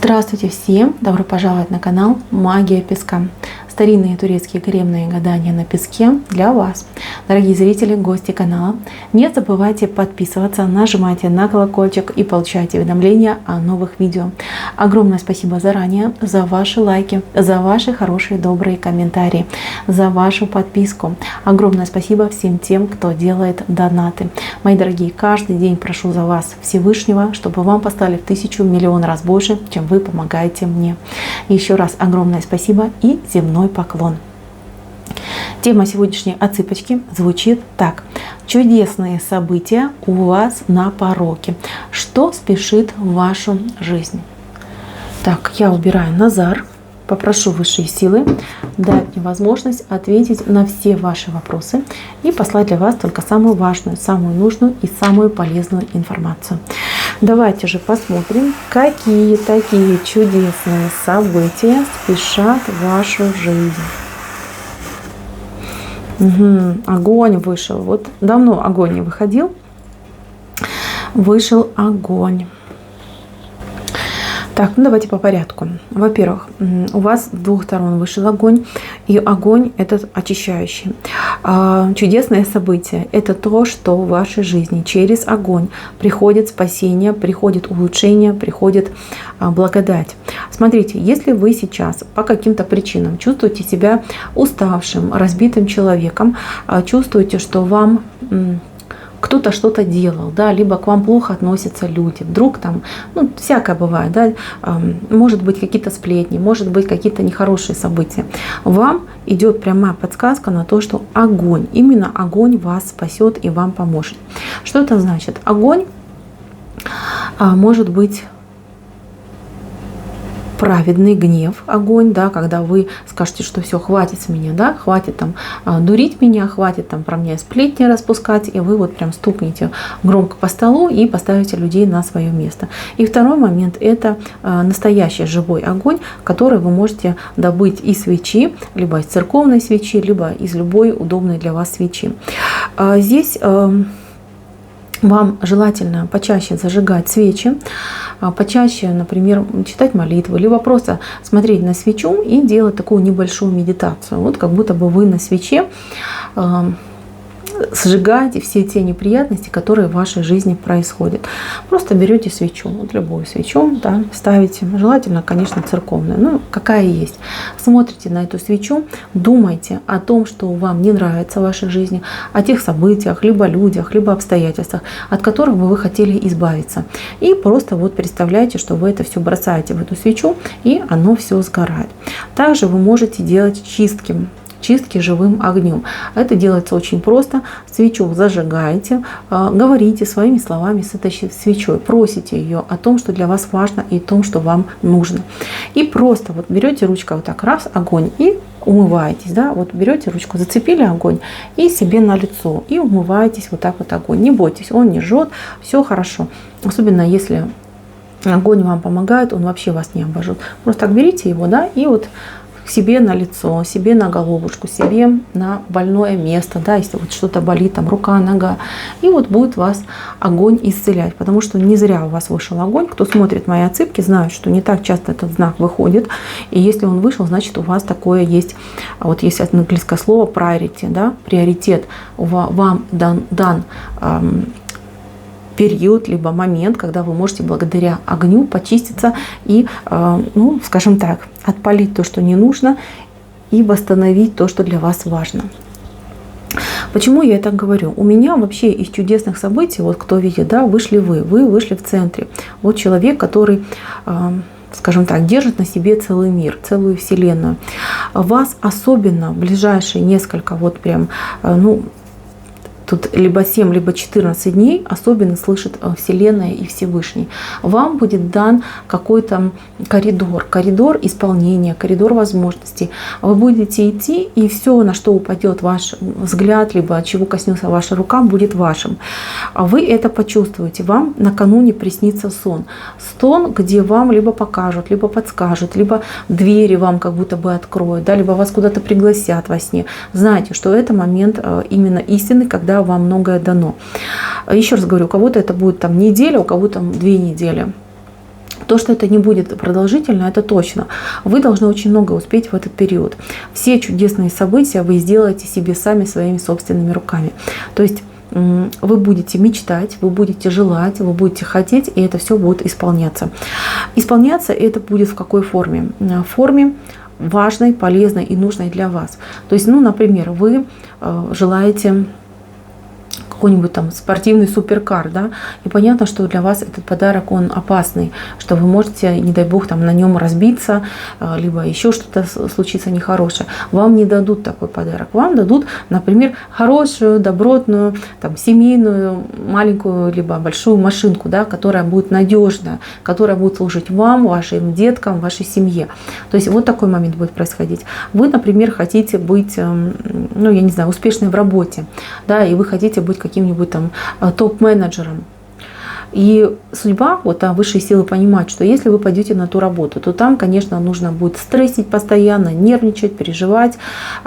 Здравствуйте всем! Добро пожаловать на канал Магия Песка. Старинные турецкие каремные гадания на песке для вас. Дорогие зрители, гости канала, не забывайте подписываться, нажимайте на колокольчик и получайте уведомления о новых видео. Огромное спасибо заранее за ваши лайки, за ваши хорошие добрые комментарии, за вашу подписку. Огромное спасибо всем тем, кто делает донаты. Мои дорогие, каждый день прошу за вас Всевышнего, чтобы вам поставили в 1000 миллион раз больше, чем вы помогаете мне. Еще раз огромное спасибо и земной поклон. Тема сегодняшней отсыпочки звучит так. Чудесные события у вас на пороге. Что спешит в вашу жизнь? Так, я убираю Назар. Попрошу высшие силы дать мне возможность ответить на все ваши вопросы и послать для вас только самую важную, самую нужную и самую полезную информацию. Давайте же посмотрим, какие такие чудесные события спешат в вашу жизнь. Огонь вышел. Вот давно огонь не выходил. Вышел огонь. Так, ну давайте по порядку. Во-первых, у вас с двух сторон вышел огонь, и огонь этот очищающий. Чудесное событие – это то, что в вашей жизни через огонь приходит спасение, приходит улучшение, приходит благодать. Смотрите, если вы сейчас по каким-то причинам чувствуете себя уставшим, разбитым человеком, чувствуете, что вам кто-то что-то делал, да, либо к вам плохо относятся люди, вдруг там, всякое бывает, да, может быть какие-то сплетни, может быть какие-то нехорошие события. Вам идет прямая подсказка на то, что огонь, именно огонь вас спасет и вам поможет. Что это значит? Огонь может быть праведный гнев, огонь, да, когда вы скажете, что все, хватит с меня, да, хватит там дурить меня, хватит там про меня сплетни распускать, и вы вот прям стукнете громко по столу и поставите людей на свое место. И второй момент – это настоящий живой огонь, который вы можете добыть из свечи, либо из церковной свечи, либо из любой удобной для вас свечи. Здесь вам желательно почаще зажигать свечи, почаще, например, читать молитвы, либо просто смотреть на свечу и делать такую небольшую медитацию. Вот как будто бы вы на свече сжигаете все те неприятности, которые в вашей жизни происходят. Просто берете свечу, вот любую свечу, да, ставите, желательно, конечно, церковную, какая есть. Смотрите на эту свечу, думайте о том, что вам не нравится в вашей жизни, о тех событиях, либо людях, либо обстоятельствах, от которых бы вы хотели избавиться. И просто вот представляйте, что вы это все бросаете в эту свечу, и оно все сгорает. Также вы можете делать чистки живым огнем. Это делается очень просто. Свечу зажигаете, говорите своими словами с этой свечой, просите ее о том, что для вас важно и о том, что вам нужно. И просто вот берете ручкой вот так раз, огонь, и умываетесь, да, вот берете ручку, зацепили огонь и себе на лицо, и умываетесь вот так вот огонь. Не бойтесь, он не жжет, все хорошо. Особенно если огонь вам помогает, он вообще вас не обожжет. Просто так берите его, да, и вот себе на лицо, себе на головушку, себе на больное место, да, если вот что-то болит, там рука, нога, и вот будет вас огонь исцелять, потому что не зря у вас вышел огонь. Кто смотрит мои отсыпки, знают, что не так часто этот знак выходит, и если он вышел, значит у вас такое есть, вот есть английское слово priority, да, приоритет, вам дан период, либо момент, когда вы можете благодаря огню почиститься и, скажем так, отпалить то, что не нужно, и восстановить то, что для вас важно. Почему я так говорю? У меня вообще из чудесных событий, вот кто видит, да, вышли вы вышли в центре. Вот человек, который, скажем так, держит на себе целый мир, целую вселенную. Вас особенно в ближайшие несколько, вот прям, тут либо 7, либо 14 дней особенно слышит Вселенная и Всевышний. Вам будет дан какой-то коридор исполнения, коридор возможностей. Вы будете идти, и все, на что упадет ваш взгляд, либо от чего коснется ваша рука, будет вашим. Вы это почувствуете. Вам накануне приснится сон. Сон, где вам либо покажут, либо подскажут, либо двери вам как будто бы откроют, да, либо вас куда-то пригласят во сне. Знайте, что это момент именно истины, когда вам многое дано. Еще раз говорю, у кого-то это будет там неделя, у кого-то 2 недели. То, что это не будет продолжительно, это точно. Вы должны очень много успеть в этот период. Все чудесные события вы сделаете себе сами своими собственными руками. То есть вы будете мечтать, вы будете желать, вы будете хотеть, и это все будет исполняться. Исполняться это будет в какой форме? В форме важной, полезной и нужной для вас. То есть, например, вы желаете какой-нибудь там спортивный суперкар, да, и понятно, что для вас этот подарок, он опасный, что вы можете, не дай бог, там на нем разбиться, либо еще что-то случится нехорошее. Вам не дадут такой подарок. Вам дадут, например, хорошую, добротную, там, семейную, маленькую, либо большую машинку, да, которая будет надежная, которая будет служить вам, вашим деткам, вашей семье. То есть вот такой момент будет происходить. Вы, например, хотите быть, я не знаю, успешной в работе, да, и вы хотите быть каким-нибудь там топ-менеджером. И судьба, высшие силы понимают, что если вы пойдете на ту работу, то там, конечно, нужно будет стрессить постоянно, нервничать, переживать,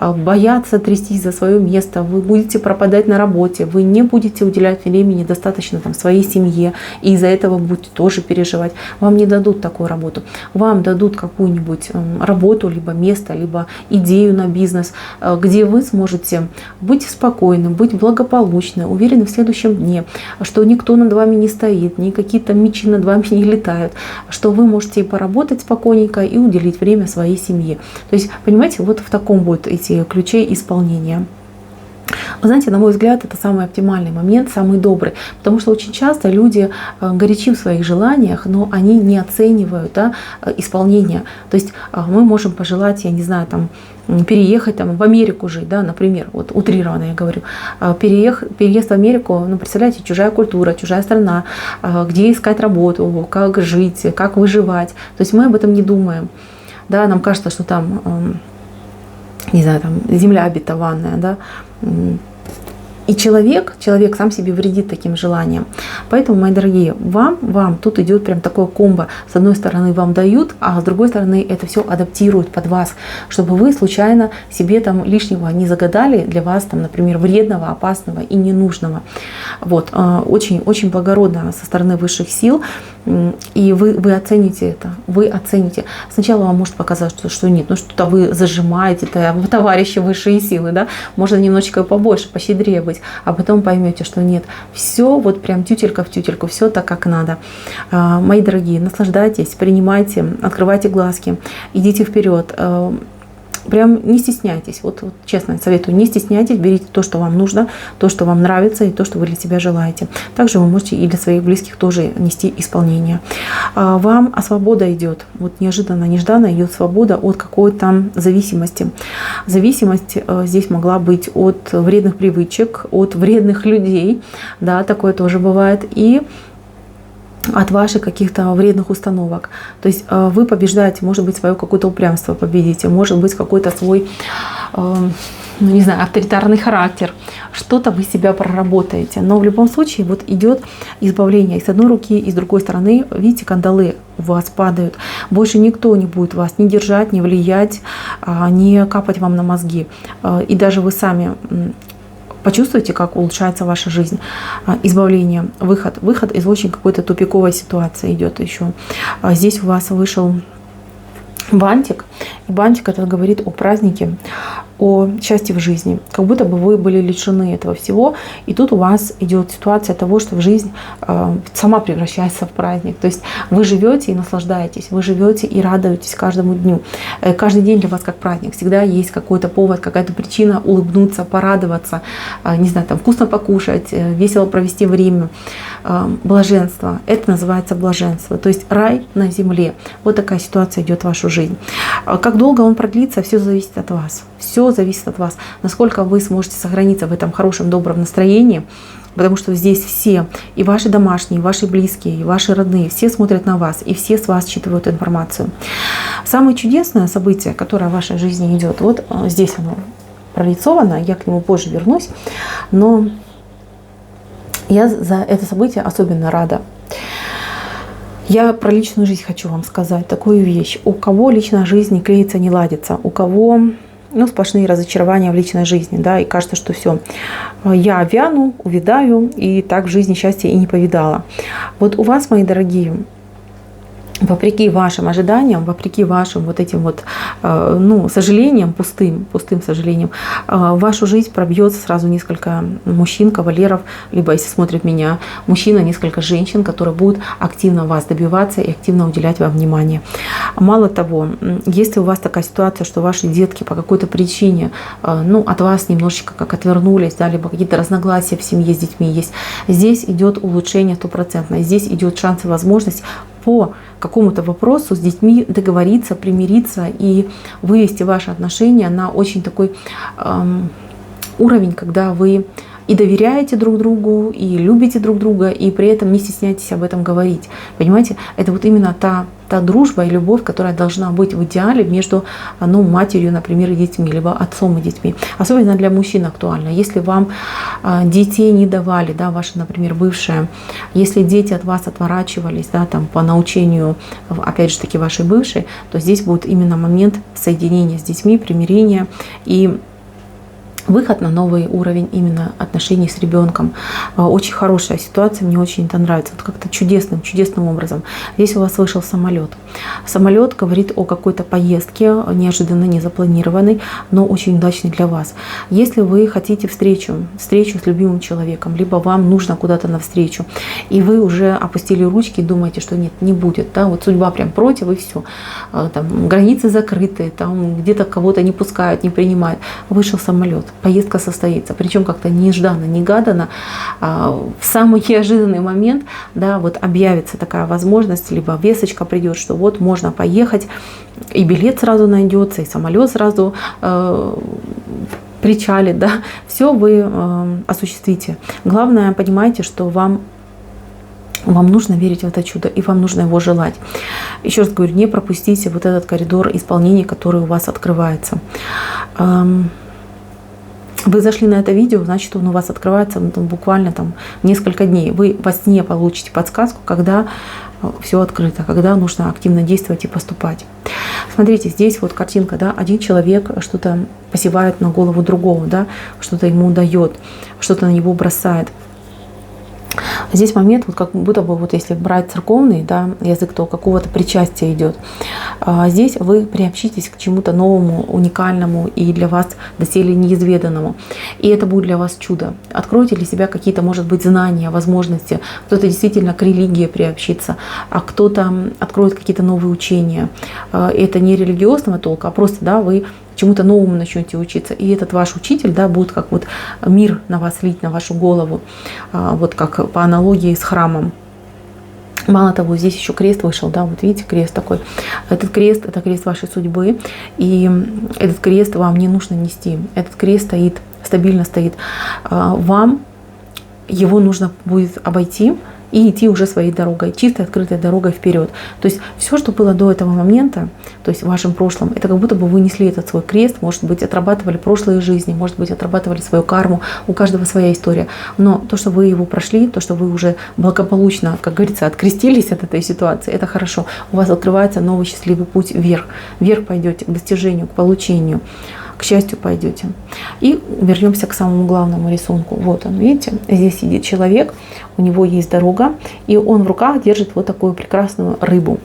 бояться, трястись за свое место. Вы будете пропадать на работе, вы не будете уделять времени достаточно своей семье, и из-за этого будете тоже переживать. Вам не дадут такую работу. Вам дадут какую-нибудь работу, либо место, либо идею на бизнес, где вы сможете быть спокойным, быть благополучным, уверены в следующем дне, что никто над вами не стоит, ни какие-то мечи над вами не летают, что вы можете поработать спокойненько и уделить время своей семье. То есть, понимаете, вот в таком будут эти ключи исполнения. Вы знаете, на мой взгляд, это самый оптимальный момент, самый добрый, потому что очень часто люди горячи в своих желаниях, но они не оценивают исполнение. То есть мы можем пожелать, я не знаю, переехать в Америку жить, да, например, вот утрированно я говорю, переезд в Америку, представляете, чужая культура, чужая страна, где искать работу, как жить, как выживать. То есть мы об этом не думаем, да, нам кажется, что там, не знаю, земля обетованная, да, и человек сам себе вредит таким желанием. Поэтому, мои дорогие, вам тут идет прям такое комбо. С одной стороны вам дают, а с другой стороны это все адаптируют под вас, чтобы вы случайно себе лишнего не загадали для вас, например, вредного, опасного и ненужного. Вот. Очень, очень благородно со стороны высших сил. И вы оцените это, вы оцените. Сначала вам может показаться, что нет, что-то вы зажимаете, товарищи высшие силы, да, можно немножечко побольше, пощедрее быть, а потом поймете, что нет, все вот прям тютелька в тютельку, все так, как надо. Мои дорогие, наслаждайтесь, принимайте, открывайте глазки, идите вперед. Прям не стесняйтесь, вот честно советую, не стесняйтесь, берите то, что вам нужно, то, что вам нравится и то, что вы для себя желаете. Также вы можете и для своих близких тоже нести исполнение. Вам свобода идет, вот неожиданно, нежданно идет свобода от какой-то зависимости. Зависимость здесь могла быть от вредных привычек, от вредных людей, да, такое тоже бывает, и от ваших каких-то вредных установок. То есть вы побеждаете, может быть, свое какое-то упрямство победите, может быть, какой-то свой, не знаю, авторитарный характер. Что-то вы себя проработаете. Но в любом случае вот идет избавление и с одной руки, и с другой стороны, видите, кандалы у вас падают. Больше никто не будет вас ни держать, ни влиять, ни капать вам на мозги. И даже вы сами почувствуйте, как улучшается ваша жизнь. Избавление, выход из очень какой-то тупиковой ситуации идет еще. Здесь у вас вышел бантик. И бантик это говорит о празднике, о счастье в жизни. Как будто бы вы были лишены этого всего. И тут у вас идет ситуация того, что в жизнь сама превращается в праздник. То есть вы живете и наслаждаетесь, вы живете и радуетесь каждому дню. Каждый день для вас как праздник. Всегда есть какой-то повод, какая-то причина улыбнуться, порадоваться, не знаю, вкусно покушать, весело провести время. Блаженство. Это называется блаженство. То есть рай на земле. Вот такая ситуация идет в вашу жизнь. Как долго он продлится, все зависит от вас. Все зависит от вас. Насколько вы сможете сохраниться в этом хорошем, добром настроении. Потому что здесь все, и ваши домашние, и ваши близкие, и ваши родные, все смотрят на вас, и все с вас считывают информацию. Самое чудесное событие, которое в вашей жизни идет, вот здесь оно прорисовано, я к нему позже вернусь, но я за это событие особенно рада. Я про личную жизнь хочу вам сказать такую вещь. У кого личная жизнь не клеится, не ладится, у кого сплошные разочарования в личной жизни, да, и кажется, что все, я вяну, увядаю, и так в жизни счастья и не повидала. Вот у вас, мои дорогие, вопреки вашим ожиданиям, вопреки вашим вот этим вот, ну, сожалениям, пустым сожалениям, в вашу жизнь пробьется сразу несколько мужчин, кавалеров, либо, если смотрит меня мужчина, несколько женщин, которые будут активно вас добиваться и активно уделять вам внимание. Мало того, если у вас такая ситуация, что ваши детки по какой-то причине, ну, от вас немножечко как отвернулись, да, либо какие-то разногласия в семье с детьми есть, здесь идет улучшение стопроцентное, здесь идет шанс и возможность по какому-то вопросу с детьми договориться, примириться и вывести ваши отношения на очень такой уровень, когда вы и доверяете друг другу, и любите друг друга, и при этом не стесняйтесь об этом говорить. Понимаете, это вот именно та дружба и любовь, которая должна быть в идеале между, ну, матерью, например, и детьми, либо отцом и детьми. Особенно для мужчин актуально. Если вам детей не давали, да, ваши, например, бывшие, если дети от вас отворачивались, да, там, по научению, опять же таки, вашей бывшей, то здесь будет именно момент соединения с детьми, примирения и выход на новый уровень именно отношений с ребенком. Очень хорошая ситуация, мне очень это нравится. Вот как-то чудесным образом. Здесь у вас вышел самолет. Самолет говорит о какой-то поездке, неожиданно не запланированной, но очень удачной для вас. Если вы хотите встречу с любимым человеком, либо вам нужно куда-то навстречу, и вы уже опустили ручки и думаете, что нет, не будет, да, вот судьба прям против, и все. Там границы закрыты, там где-то кого-то не пускают, не принимают. Вышел самолет. Поездка состоится, причем как-то нежданно, негаданно, в самый неожиданный момент, да, вот объявится такая возможность, либо весточка придет, что вот можно поехать, и билет сразу найдется, и самолет сразу причалит, да, все вы осуществите. Главное, понимайте, что вам нужно верить в это чудо, и вам нужно его желать. Еще раз говорю, не пропустите вот этот коридор исполнения, который у вас открывается. Вы зашли на это видео, значит, он у вас открывается, ну, там, буквально там несколько дней. Вы во сне получите подсказку, когда все открыто, когда нужно активно действовать и поступать. Смотрите, здесь вот картинка, да, один человек что-то посевает на голову другого, да, что-то ему дает, что-то на него бросает. Здесь момент, вот как будто бы, вот если брать церковный, да, язык, то какого-то причастия идет. Здесь вы приобщитесь к чему-то новому, уникальному и для вас доселе неизведанному. И это будет для вас чудо. Откройте для себя какие-то, может быть, знания, возможности. Кто-то действительно к религии приобщится, а кто-то откроет какие-то новые учения. Это не религиозного толка, а просто, да, вы чему-то новому начнете учиться. И этот ваш учитель, да, будет как вот мир на вас лить, на вашу голову, вот как по аналогии с храмом. Мало того, здесь еще крест вышел, да, вот видите, крест такой. Этот крест – это крест вашей судьбы, и этот крест вам не нужно нести. Этот крест стоит, стабильно стоит. Вам его нужно будет обойти и идти уже своей дорогой, чистой, открытой дорогой вперед. То есть все, что было до этого момента, то есть в вашем прошлом, это как будто бы вы несли этот свой крест, может быть, отрабатывали прошлые жизни, может быть, отрабатывали свою карму, у каждого своя история. Но то, что вы его прошли, то, что вы уже благополучно, как говорится, открестились от этой ситуации, это хорошо. У вас открывается новый счастливый путь вверх. Вверх пойдете к достижению, к получению. К счастью, пойдете. И вернемся к самому главному рисунку. Вот он, видите, здесь сидит человек, у него есть дорога, и он в руках держит вот такую прекрасную рыбу.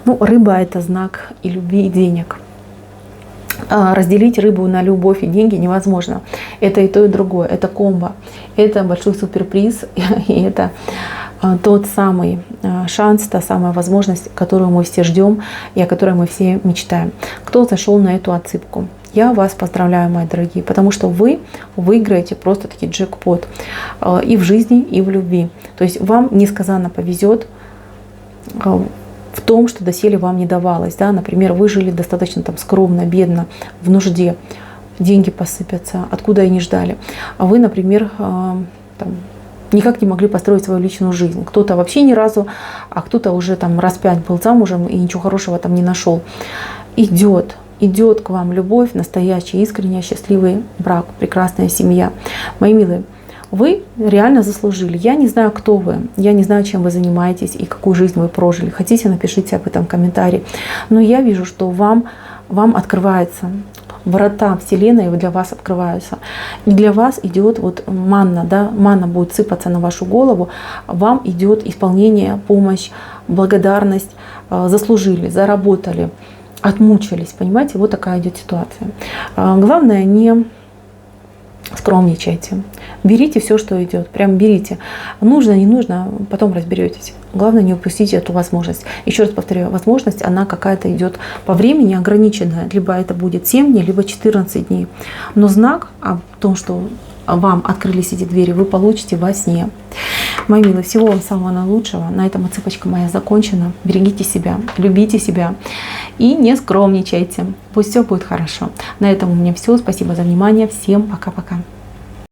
Ну, рыба – это знак и любви, и денег. Разделить рыбу на любовь и деньги невозможно. Это и то, и другое. Это комбо. Это большой суперприз, и это тот самый шанс, та самая возможность, которую мы все ждем и о которой мы все мечтаем. Кто зашел на эту отсыпку? Я вас поздравляю, мои дорогие, потому что вы выиграете просто-таки джекпот и в жизни, и в любви. То есть вам несказанно повезет в том, что доселе вам не давалось. Да? Например, вы жили достаточно там скромно, бедно, в нужде, деньги посыпятся, откуда и не ждали. А вы, например, там, никак не могли построить свою личную жизнь. Кто-то вообще ни разу, а кто-то уже там раз 5 был замужем и ничего хорошего там не нашел. Идет к вам любовь, настоящий, искренний, счастливый брак, прекрасная семья. Мои милые, вы реально заслужили. Я не знаю, кто вы, я не знаю, чем вы занимаетесь и какую жизнь вы прожили. Хотите, напишите об этом в комментарии. Но я вижу, что вам открывается врата Вселенной для вас открываются. И для вас идет вот манна, да, манна будет сыпаться на вашу голову, вам идет исполнение, помощь, благодарность, заслужили, заработали, отмучились, понимаете, вот такая идет ситуация. Главное, не скромничайте, берите все, что идет, прям берите. Нужно, не нужно, потом разберетесь. Главное, не упустите эту возможность. Еще раз повторяю, возможность, она какая-то идет по времени ограниченная, либо это будет 7 дней, либо 14 дней. Но знак о том, что вам открылись эти двери, вы получите во сне. Мои милые, всего вам самого наилучшего. На этом цепочка моя закончена. Берегите себя, любите себя и не скромничайте. Пусть все будет хорошо. На этом у меня все. Спасибо за внимание. Всем пока-пока.